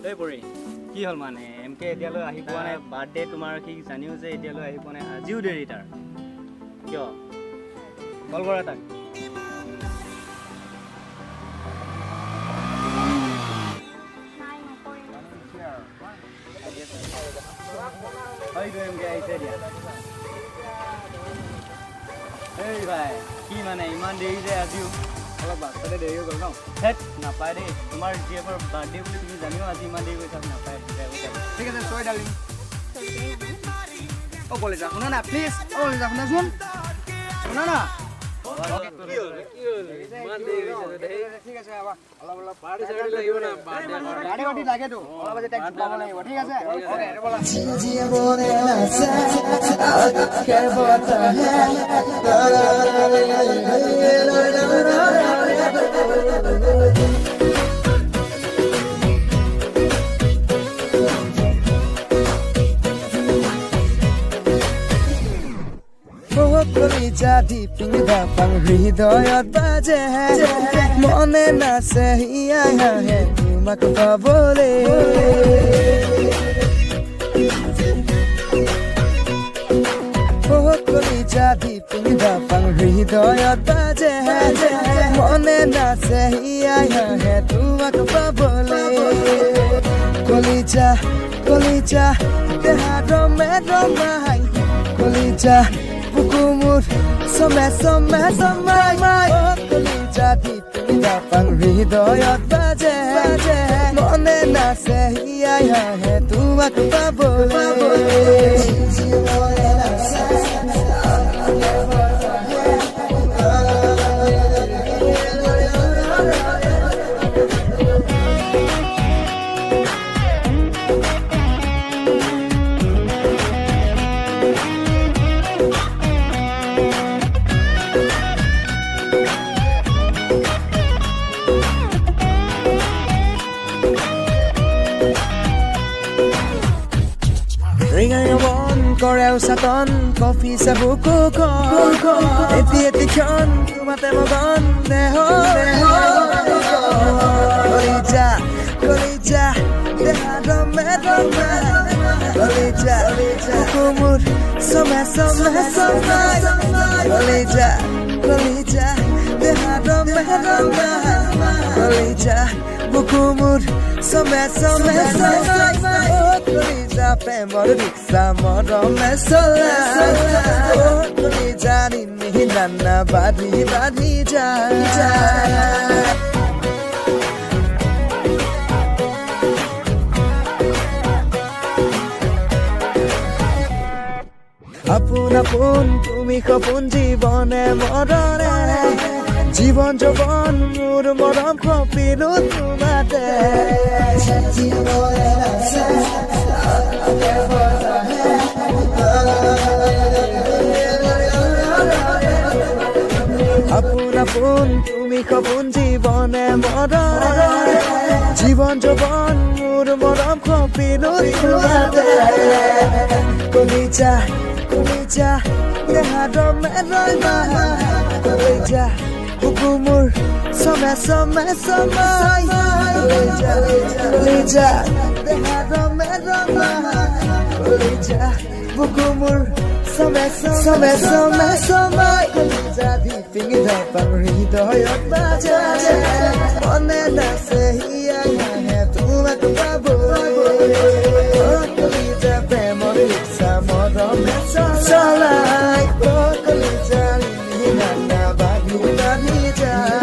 এই পৰি কি হ'ল মানে এমকে এতিয়ালৈ আহি পোৱা নাই বাৰ্থডে তোমাৰ কি জানিও যে এতিয়ালৈ আহি পোৱা নাই আজিও দেৰি তাৰ কিয় কল কৰা তাক হয়তো এমকে আহিছে দিয়া এই ভাই কি মানে ইমান দেৰি যে আজিও অলপ বাচ্চাতে দেৰি হৈ গ'ল ন হেট নাপায় দেই তোমাৰ জীয়েকৰ বাৰ্থডে বুলি তুমি জানিও আজি ইমান দেৰি কৰিছা নাপায় ঠিক আছে চৰি ডাৰ্লিং অ' কলেজা শুনা না প্লিজ অ' কলেজা শুনাচোন শুনা না ঠিক আছে অলপ অলপ পাৰ্টি লাগিব না গাড়ী লাগেতো অলপ আজি টেক্স পাব লাগিব ঠিক আছে jadi pinggapang hridayat baje mone nase hiya he tumak pabole koli jadi pinggapang hridayat baje mone nase hiya he tumak pabole kolija tehadro medromai kolija Bukumur somai kolija di pinggapang hridayat baje mone nase hiya he tumak pabole Koreu saton coffee sa buku ko eti khon tumate mogon deho kolija dehado medoma kolija kumur somai kolija dehado medoma kolija bukumur somai kolija pemor diksa morom mesola kolija ni nana badi ja apun tumi khopun jibone morore জীবন যৌবন মোৰ মৰম খপিলো তোমাতে আপোন তুমি খপোন জীৱনে মৰৰে জীবন যৌবন মোৰ মৰম খপিলো তোমাতে কলিজা দেহাটো মেৰৈ মাহা কলিজা Bukumur somai kolija dehado medoma kolija bukumur somai kolija di pinggapang hridayat baje mone nase hiya he tumak pabole kolija premor diksa morom salai kolija ni nana badi ja